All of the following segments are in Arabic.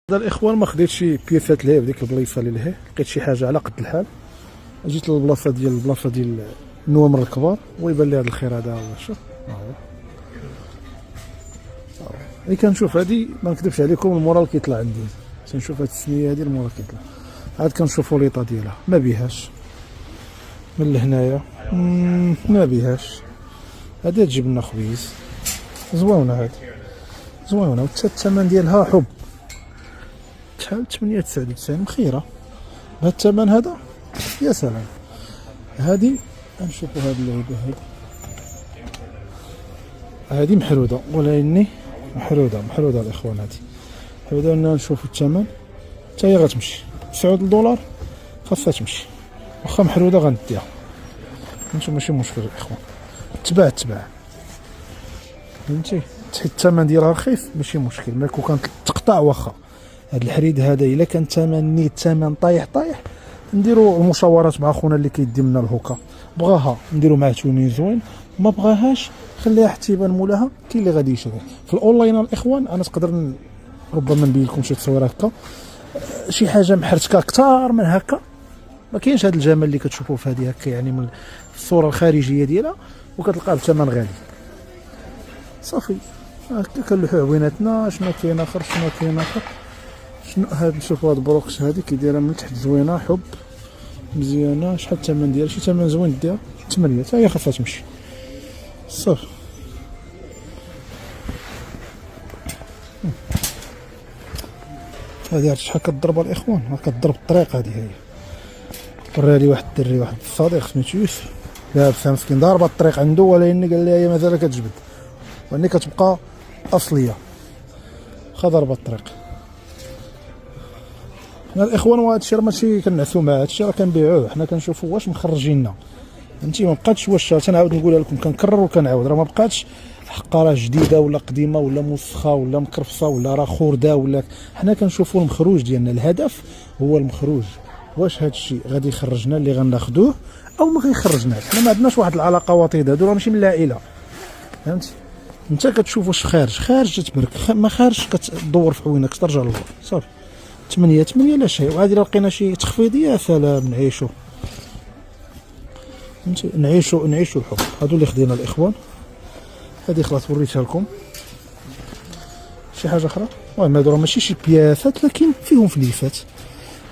هذا الاخوان ما خديتش شي بياسات ليه في ديك البلايصه اللي لهيه، لقيت شي حاجه على قد الحال. جيت للبلاصه ديال النوامر الكبار ويبان لي هذا الخير هذا هو. شوف ها هو اللي كنشوف هذه، ما نكذبش عليكم، المورال كيطلع عندي. تنشوف هذه السنيه هذه المورال كيطلع عاد. كنشوفوا ليطا ديالها ما بيهاش من لهنايا، ما بيهاش. هذه تجيب لنا خبيز زوينه، هذه زوينه وحتى الثمن ديالها حب. شحال 899 مخيره بهذا الثمن هذا، يا سلام. هذه نشوفوا هذه اللعيبه هذه محروده، ولكني محروده الاخوان. هذه محروده، نشوفوا الثمن حتى هي غتمشي 9 دولار، خاصها تمشي. واخا محروده غنديها، انتم ماشي مشكل الاخوان. تباع فهمتي، حيت الثمن ديالها رخيص ماشي مشكل. ما كون كانت تقطع واخا. هاد الحريد هذا الا كان ثمن نيت، ثمن طايح نديروا المشاورات مع خونا اللي كيدي لنا الهوكا. بغاها نديروا معاه تونين زوين، ما بغاهاش خليها حتى يبان مولاها. كاين اللي غادي يشري في الاونلاين الاخوان. انا تقدر ربما نبين لكم شي تصويره هكا، شي حاجه محرتكه اكثر من هكا. ما كاينش هذا الجمال اللي كتشوفوه في هذه هكا، يعني من الصوره الخارجيه ديالها، وكتلقاها بثمن غالي صافي. هكا كنلوحوا عويناتنا. شنو كاين اخر؟ شنو هاد؟ نشوفوا هاد البروكس هادي كي دايره من تحت زوينه، حب مزيانه. شحال الثمن ديالها؟ شي ثمن زوين ديها 8، حتى هي خاصها تمشي صافي. هادي عرفت شحال كضرب الاخوان؟ كضرب الطريق. هادي هي وريها لي واحد الدري، واحد الصديق سميتو يوسف، لابس مسكين ضاربه الطريق عنده، ولكن قال لي هي مازال كتجبد، واني كتبقى اصليه. خا ضربه الطريق. حنا الاخوان وهذا الشيء ماشي كنعسوا معاه، هذا الشيء راه كنبيعوه. حنا كنشوفوا واش مخرجين لنا، فهمتي. ما بقاتش واش تنعاود نقولها لكم، كنكرر وكنعاود، راه ما بقاتش حقا راه جديده ولا قديمه ولا موسخه ولا مكرفصه ولا راه خورده ولا. حنا كنشوفوا المخروج ديالنا، الهدف هو المخروج. واش هذا الشيء غادي يخرجنا اللي غناخذوه او ما غيخرجناش؟ حنا ما عندناش واحد العلاقه وطيده، هادو راه ماشي من العائله، فهمتي. انت كتشوف واش خارج تتبرك، ما خارج كتدور في عوينك ترجع للور صافي. 8 لا شيء. وعادي الا لقينا شي تخفيضيه سلام، نعيشو فهمتي، نعيشو الحب. هادو اللي خدينا الاخوان. هادي خلاص وريتها لكم. شي حاجه اخرى؟ المهم هادو راه ماشي شي بياسات، لكن فيهم فليسات.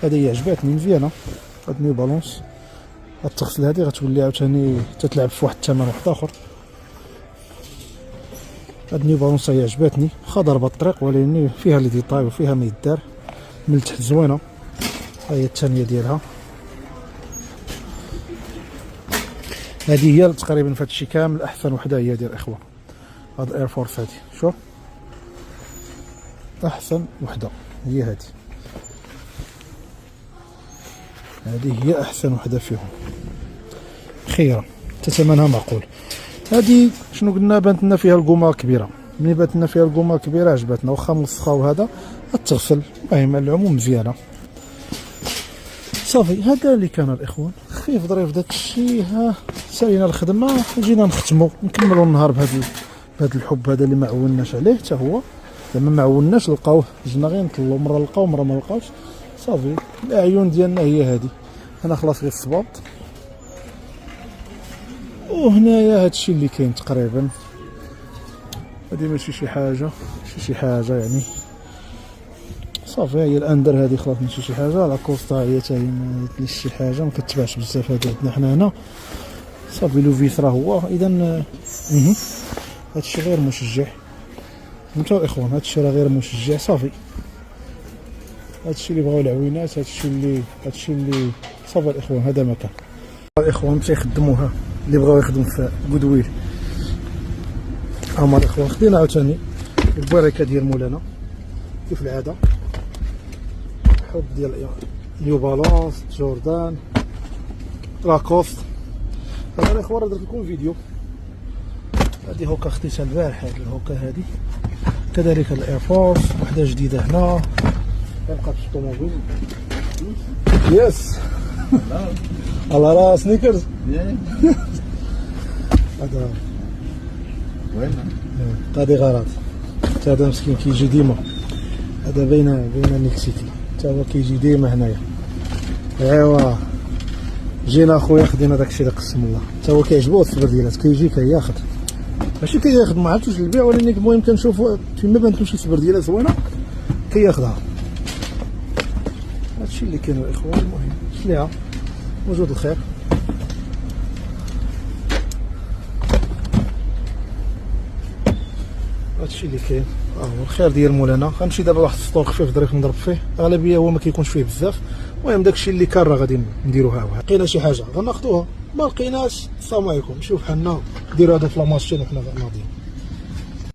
هذه عجباتني مزيانه. هاد نيو بالونس، هاد التغسل هادي غتولي عاوتاني تتلعب في واحد الثمن واحد اخر. هاد نيو بالونس هي عجباتني، واخا ضربه الطريق، ولكن فيها لي ديطاي وفيها ما يدار من التحت زوينه. ها هي الثانيه ديالها. هذه هي تقريبا في هادشي كامل احسن وحده هي ديال الاخوان. هاد الاير فورس هادي، شوف احسن وحده هي هذه هي احسن وحده فيهم، خيره حتى ثمنها معقول. هذه شنو قلنا؟ بانت لنا فيها القومه كبيره. ملي بانت لنا فيها القومه كبيره عجبتنا، واخا موسخه وهذا تغسل. المهم العموم مزيانه صافي. هذا اللي كان الاخوان، خفيف ظريف داك الشيء. ها سالينا الخدمه وجينا نختموا نكملوا النهار بهذا الحب هذا اللي ما عولناش عليه حتى هو. لما ما عولناش لقاوه، جينا غير نطلوا، مره لقاو مره ما لقاوش صافي. الاعين ديالنا هي هذه. انا خلاص غير الصباط، وهنايا هادشي اللي كاين تقريبا. هادي ماشي شي حاجه يعني صافي. هي الاندر هادي خلاص ماشي شي حاجه. لاكوستا هي حتى هي ما ليش شي حاجه، ما كتباعش بزاف. هادي عندنا حنا هنا صافي. لو فيس راه هو. اذا هادشي غير مشجع، فهمتوا الاخوان. هادشي راه غير مشجع صافي. هادشي اللي بغاو العوينات، هادشي اللي صافي الاخوان. هذا مكان الاخوان مشى يخدموها اللي بغاو يخدموا في جودويل. هما الاخوان خدينا عاوتاني البركه ديال مولانا كيف العاده. حب ديال نيو بالونس، جوردان، لاكوست. هذا الاخوان راه درت لكم فيديو. هذه هوكا خديتها البارح، هذه الهوكا هذه. كذلك الاير فورس وحده جديده هنا. كنبقى في الطوموبيل. يس الله راه سنيكرز. هذا وين؟ هذه غلط. هذا مسكين كيجي ديما. هذا بين المكسيكي حتى هو كيجي ديما هنايا. ايوا جينا اخويا خدينا داكشي اللي قسم الله، حتى هو كيعجبو السبرديلات، كيجي كياخد ماشي كياخد ما عرفتوش البيع، ولكن المهم كنشوفو فيما بانت له شي سبرديلات زوينه كياخدها. هادشي اللي كاين الاخوان. المهم شليها موجود الخير. هادشي اللي كاين هو الخير ديال مولانا. غنمشي دابا لواحد السطور خفيف ظريف نضرب فيه، اغلبيه هو ما كيكونش فيه بزاف. المهم داكشي اللي كان راه غادي نديروها. لقينا شي حاجه غناخدوها، ما لقيناش السلام عليكم، نشوف حنا نديرو هذا في لاماشين وحنا ناضيين.